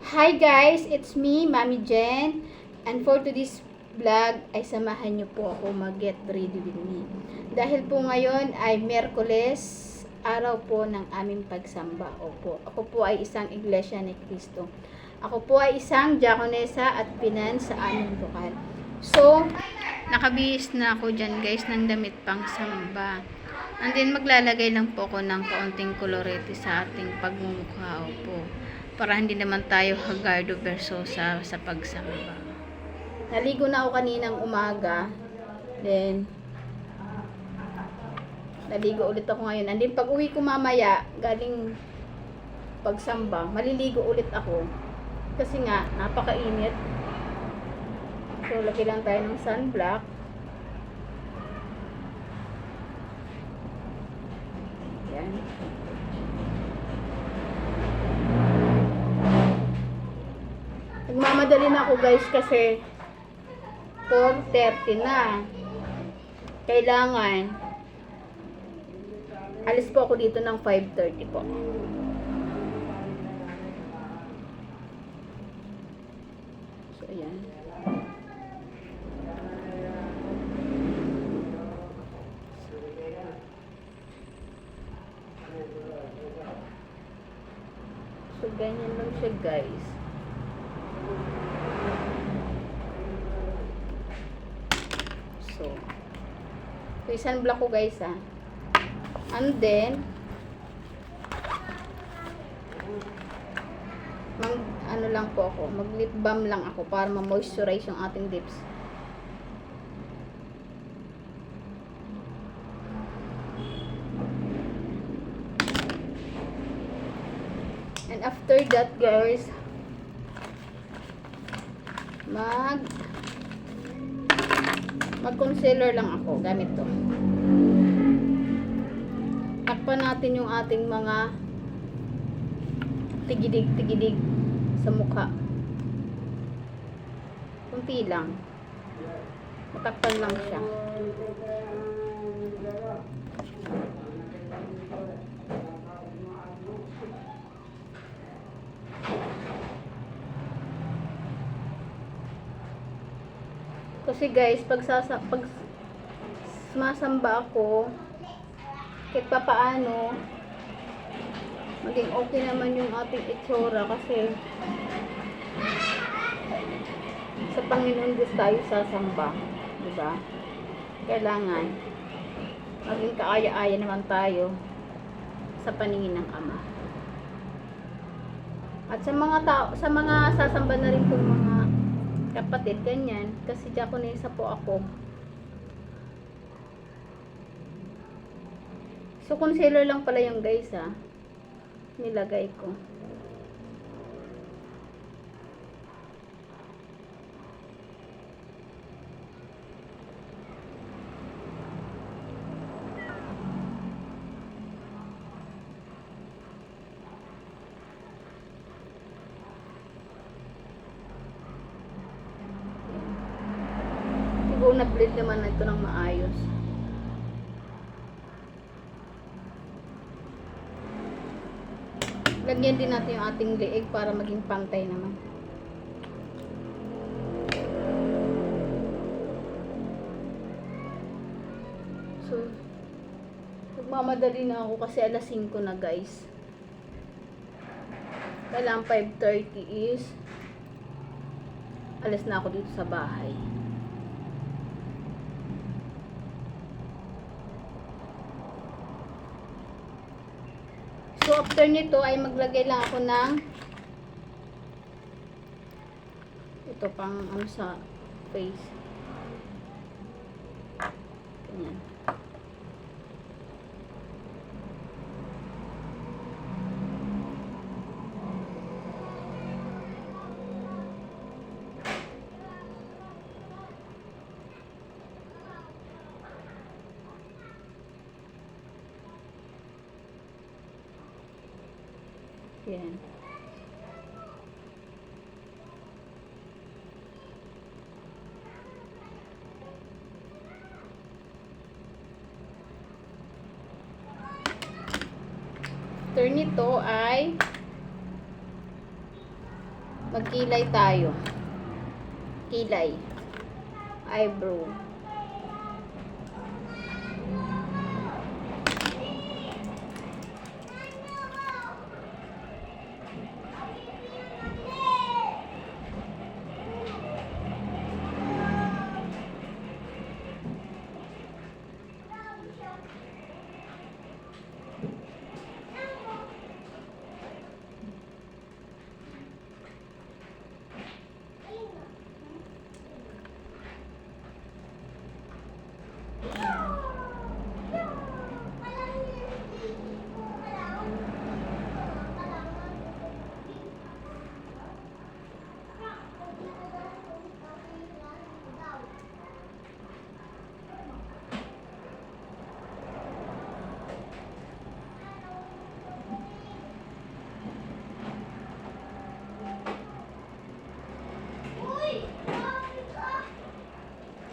Hi guys, it's me, Mami Jen. And for today's vlog ay samahan niyo po ako mag-get ready with me. Dahil po ngayon ay Miyerkules, araw po ng aming pagsamba. Opo, ako po ay isang Iglesia ni Cristo. Ako po ay isang diakonesa at pinan sa aming lokal. So, nakabihis na ako dyan guys ng damit pang samba. And then maglalagay lang po ako ng kaunting kolorete sa ating pagmumukha. Opo, para hindi naman tayo hagardo versosa sa pagsamba. Naligo na ako kaninang umaga. Then, naligo ulit ako ngayon. And then, pag uwi ko mamaya, galing pagsamba, maliligo ulit ako. Kasi nga, napakainit. So, lagay lang tayo ng sunblock. Yan. Nagmamadali na ako guys kasi 4:30 na. Kailangan alis po ako dito ng 5:30 po. So, ayan. So, ganyan lang siya guys. So, sunblock ko guys and then ano lang po ako, mag lip balm lang ako para ma-moisturize yung ating lips. And after that guys, mag-concealer lang ako gamit to. Takpan natin yung ating mga tigidig-tigidig sa mukha. Kunti lang. Matakpan lang siya. Kasi guys, pag sumasamba ako, kahit pa paano, maging okay naman yung ating itsura kasi sa Panginoon Diyos tayo sasamba, diba? Kailangan maging kaaya-aya naman tayo sa paningin ng Ama. At sa mga tao, sa mga sasamba na rin kong mga kapatid, ganyan, kasi diakonesa po ako. So, concealer lang pala yung guys nilagay ko. Siguro na-blend naman ito ng maayos. Lagyan din natin yung ating leeg para maging pantay naman. So, nagmamadali na ako kasi alas 5 na guys. Kailangan 5:30 is alas na ako dito sa bahay. So, after nito ay maglagay lang ako ng ito pang ano sa face. Ganyan. Yan. After nito ay Magkilay tayo. Kilay. Eyebrow.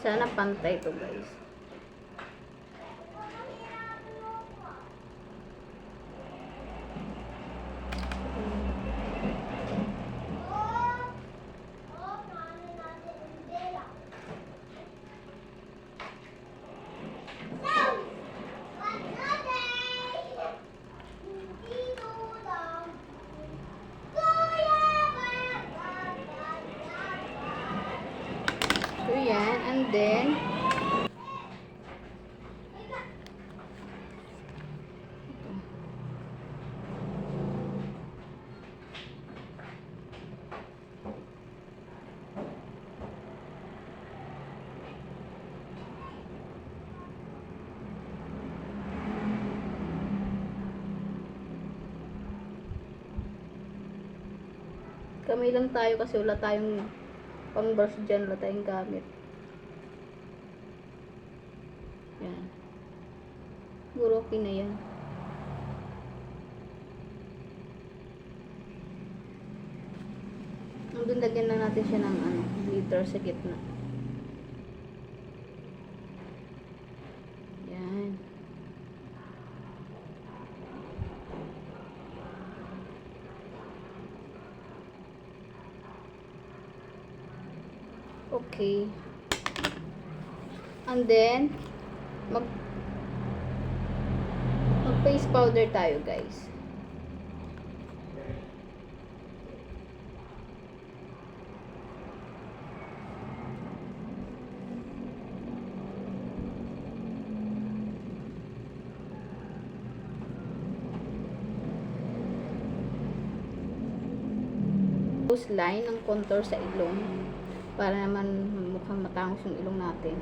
Sana pantay to, guys. So, yan. And then, kamay lang tayo kasi wala tayong pang-brush dyan, wala tayong gamit. Yan. Siguro okay na yan. Nandun lagyan na natin siya ng glitter sa gitna. Yan. Okay. And then, mag face powder tayo, guys. Nose line ng contour sa ilong para naman mukhang matangos yung ilong natin.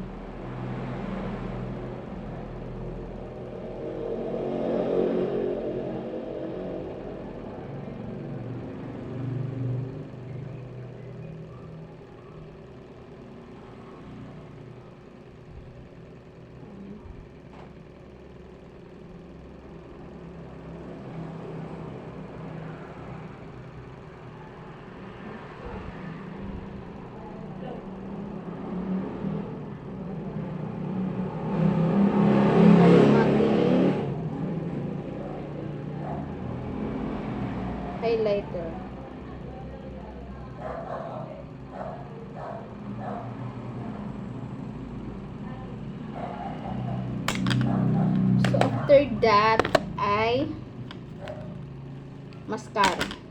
Highlighter. So after that ay mascara.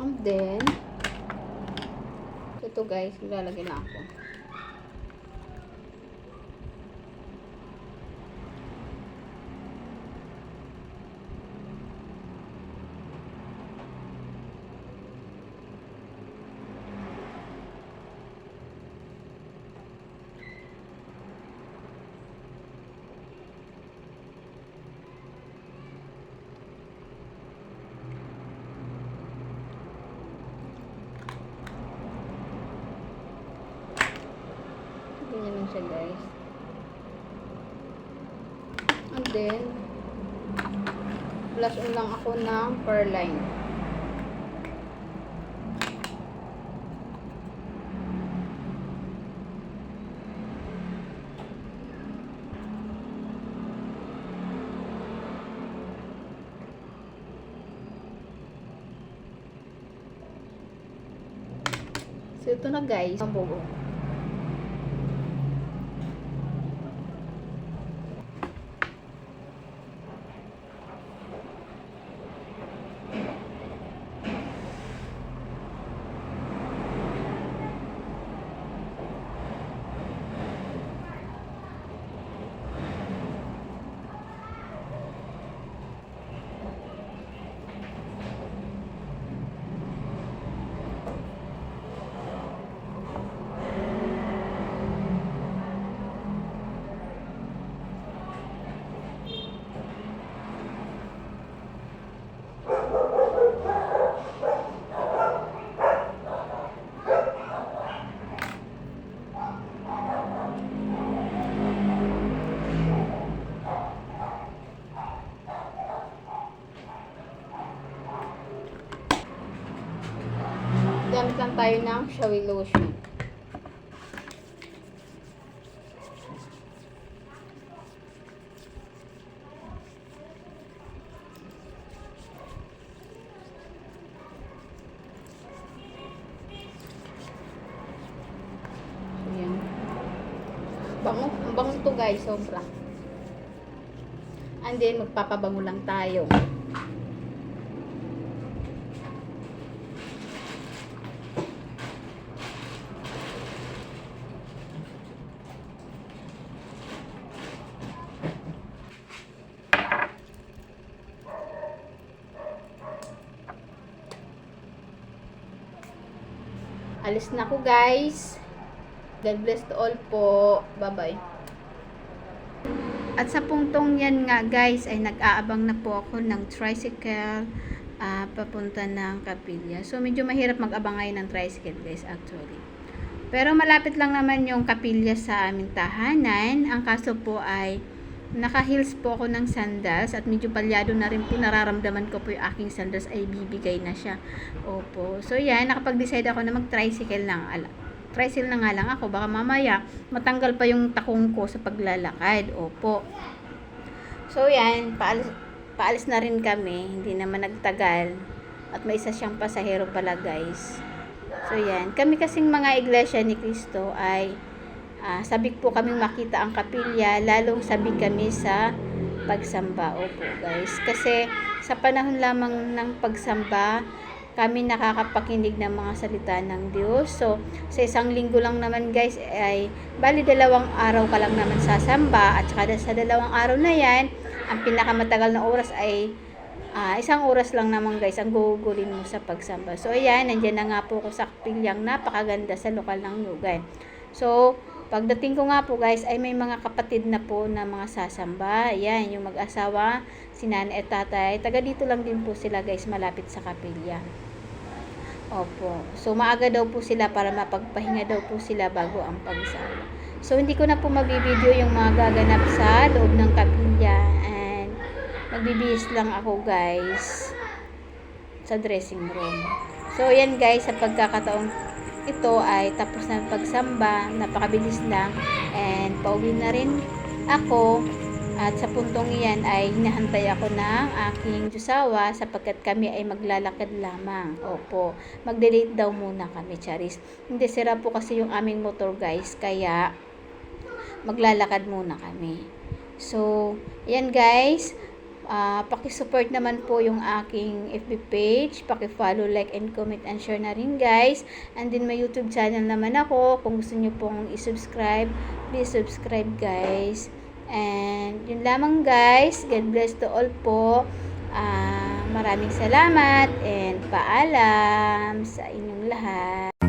And then, ito guys, lalagyan na ako. Ganyan lang siya guys. And then, blush on lang ako ng Pearline. So, ito na guys, ang bugo. Gamit lang tayo ng showy lotion. So, yan. Bango to guys, sobra. And then, magpapabango lang tayo. Alis na ako guys. God bless to all po. Bye-bye. At sa puntong yan nga guys, ay nag-aabang na po ako ng tricycle papunta ng Kapilya. So medyo mahirap mag-abang ngayon ng tricycle guys actually. Pero malapit lang naman yung Kapilya sa aming tahanan. Ang kaso po ay naka-heels po ako ng sandals at medyo palyado na rin po, nararamdaman ko po yung aking sandals ay bibigay na siya. Opo. So yan, nakapag-decide ako na mag-tricycle tricycle na nga lang ako. Baka mamaya matanggal pa yung takong ko sa paglalakad. Opo. So yan, paalis na rin kami. Hindi naman nagtagal. At may isa siyang pasahero pala guys. So yan, kami kasing mga iglesia ni Cristo ay sabik po kaming makita ang kapilya, lalong sabik kami sa pagsamba. Opo guys, kasi sa panahon lamang ng pagsamba kami nakakapakinig ng mga salita ng Diyos. So sa isang linggo lang naman guys ay bali 2 araw ka lang naman sasamba, at saka sa 2 araw na yan ang pinakamatagal na oras ay 1 oras lang naman guys ang gugulin mo sa pagsamba. So ayan, nandiyan na nga po ako sa kapilyang napakaganda sa lokal ng Nugan. So pagdating ko nga po guys ay may mga kapatid na po na mga sasamba. Ayan, yung mag-asawa, si nanay at tatay. Taga dito lang din po sila guys, malapit sa kapilya. Opo. So maaga daw po sila para mapagpahinga daw po sila bago ang pagsamba. So hindi ko na po mabibideo yung mga gaganap sa loob ng kapilya. And magbibihis lang ako guys sa dressing room. So yan guys, sa pagkakataong ito ay tapos na pagsamba, napakabilis lang, and pauwi na rin ako. At sa puntong iyan ay hinahantay ako ng aking Diyosawa sapagkat kami ay maglalakad lamang. Opo, magde-date daw muna kami, Charis. Hindi, sira po kasi yung aming motor guys, kaya maglalakad muna kami. So, yan guys, Paki-support naman po yung aking FB page, paki-follow, like, and comment, and share na rin guys. And then may YouTube channel naman ako, kung gusto nyo pong i-subscribe, please subscribe guys. And yun lamang guys, God bless to all po. Maraming salamat and paalam sa inyong lahat.